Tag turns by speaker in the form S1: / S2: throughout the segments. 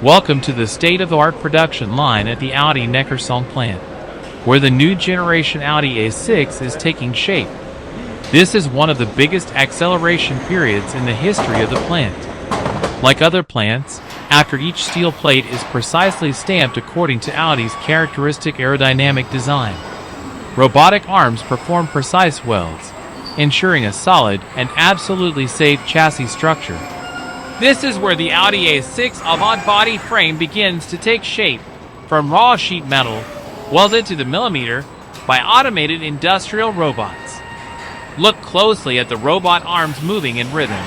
S1: Welcome to the state-of-the-art production line at the Audi Neckarsulm plant, where the new generation Audi A6 is taking shape. This is one of the biggest acceleration periods in the history of the plant. Like other plants, after each steel plate is precisely stamped according to Audi's characteristic aerodynamic design, robotic arms perform precise welds, ensuring a solid and absolutely safe chassis structure. This is where the Audi A6 Avant body frame begins to take shape, from raw sheet metal welded to the millimeter by automated industrial robots. Look closely at the robot arms moving in rhythm.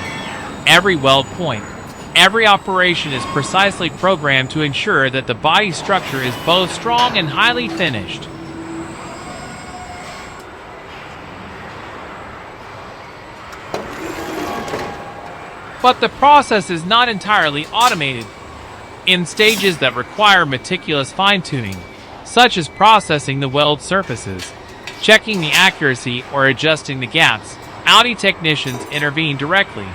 S1: Every weld point, every operation is precisely programmed to ensure that the body structure is both strong and highly finished. But the process is not entirely automated. In stages that require meticulous fine-tuning, such as processing the weld surfaces, checking the accuracy, or adjusting the gaps, Audi technicians intervene directly.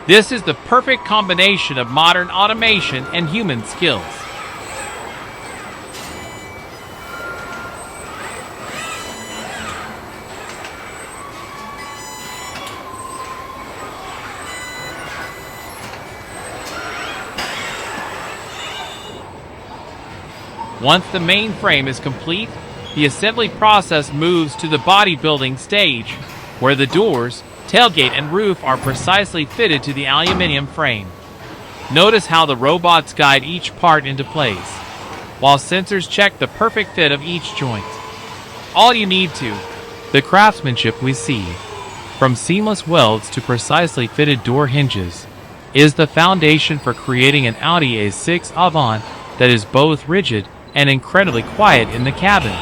S1: This is the perfect combination of modern automation and human skills. Once the main frame is complete, the assembly process moves to the bodybuilding stage, where the doors, tailgate, and roof are precisely fitted to the aluminum frame. Notice how the robots guide each part into place, while sensors check the perfect fit of each joint. All you need to, the craftsmanship we see, from seamless welds to precisely fitted door hinges, is the foundation for creating an Audi A6 Avant that is both rigid and incredibly quiet in the cabin.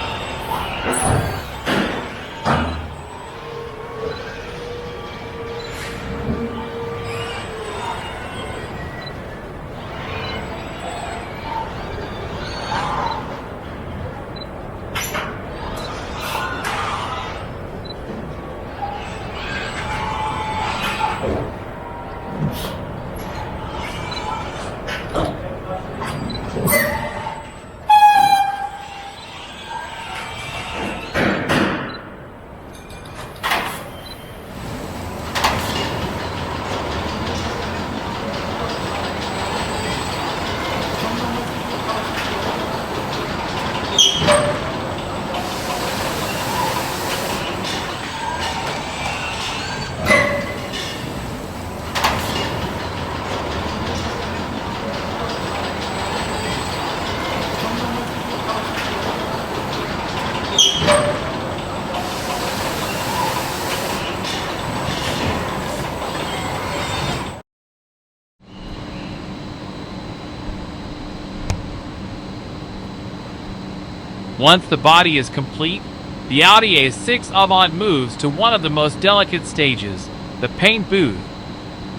S1: Once the body is complete, the Audi A6 Avant moves to one of the most delicate stages, the paint booth.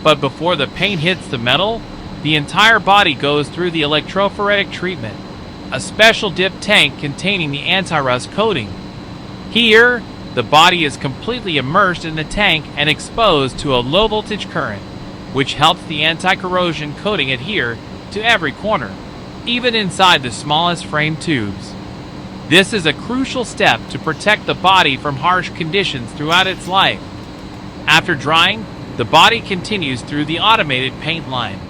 S1: But before the paint hits the metal, the entire body goes through the electrophoretic treatment, a special dip tank containing the anti-rust coating. Here, the body is completely immersed in the tank and exposed to a low-voltage current, which helps the anti-corrosion coating adhere to every corner, even inside the smallest frame tubes. This is a crucial step to protect the body from harsh conditions throughout its life. After drying, the body continues through the automated paint line.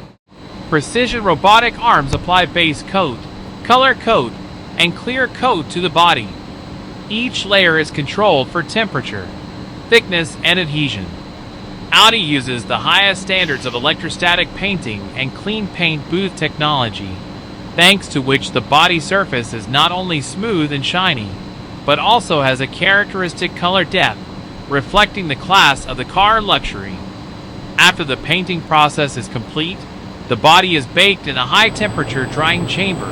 S1: Precision robotic arms apply base coat, color coat, and clear coat to the body. Each layer is controlled for temperature, thickness, and adhesion. Audi uses the highest standards of electrostatic painting and clean paint booth technology, thanks to which the body surface is not only smooth and shiny, but also has a characteristic color depth, reflecting the class of the car luxury. After the painting process is complete, the body is baked in a high-temperature drying chamber,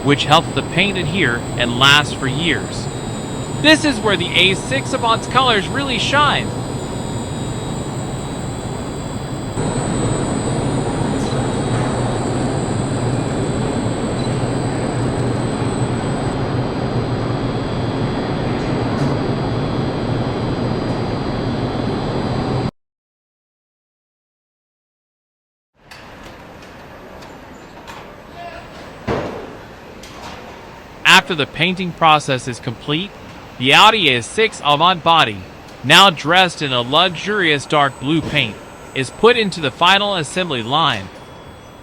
S1: which helps the paint adhere and last for years. This is where the A6 Avant's colors really shine. After the painting process is complete, the Audi A6 Avant body, now dressed in a luxurious dark blue paint, is put into the final assembly line.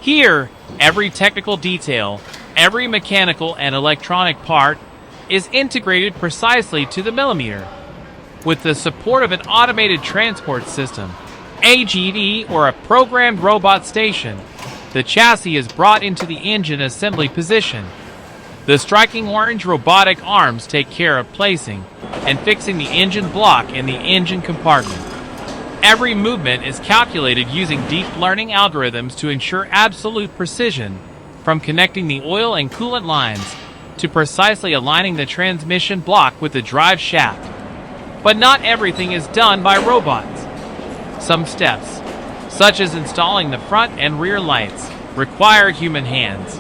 S1: Here, every technical detail, every mechanical and electronic part is integrated precisely to the millimeter. With the support of an automated transport system, AGV or a programmed robot station, the chassis is brought into the engine assembly position. The striking orange robotic arms take care of placing and fixing the engine block in the engine compartment. Every movement is calculated using deep learning algorithms to ensure absolute precision, from connecting the oil and coolant lines to precisely aligning the transmission block with the drive shaft. But not everything is done by robots. Some steps, such as installing the front and rear lights, require human hands.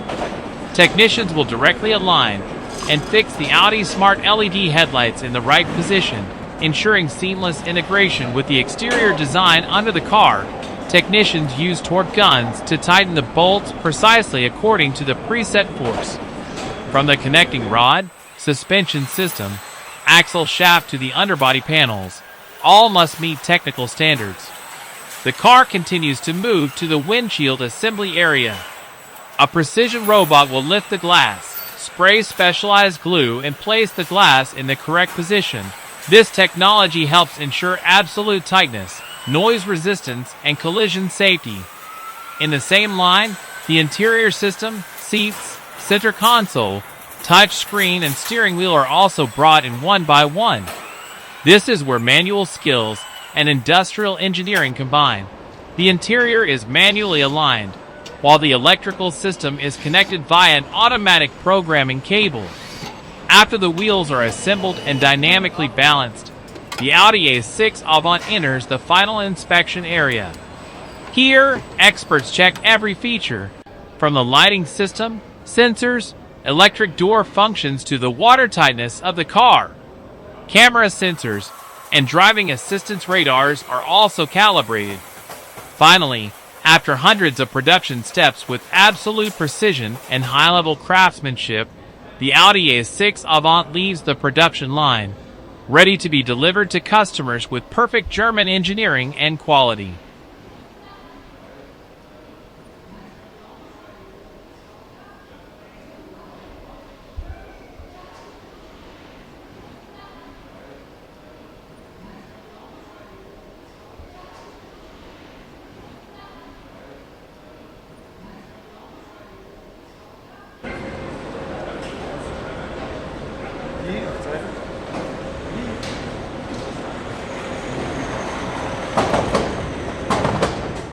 S1: Technicians will directly align and fix the Audi Smart LED headlights in the right position, ensuring seamless integration with the exterior design under the car. Technicians use torque guns to tighten the bolts precisely according to the preset force. From the connecting rod, suspension system, axle shaft to the underbody panels, all must meet technical standards. The car continues to move to the windshield assembly area. A precision robot will lift the glass, spray specialized glue, and place the glass in the correct position. This technology helps ensure absolute tightness, noise resistance, and collision safety. In the same line, the interior system, seats, center console, touch screen, and steering wheel are also brought in one by one. This is where manual skills and industrial engineering combine. The interior is manually aligned, while the electrical system is connected via an automatic programming cable. After the wheels are assembled and dynamically balanced, the Audi A6 Avant enters the final inspection area. Here, experts check every feature, from the lighting system, sensors, electric door functions to the watertightness of the car. Camera sensors and driving assistance radars are also calibrated. Finally, after hundreds of production steps with absolute precision and high-level craftsmanship, the Audi A6 Avant leaves the production line, ready to be delivered to customers with perfect German engineering and quality.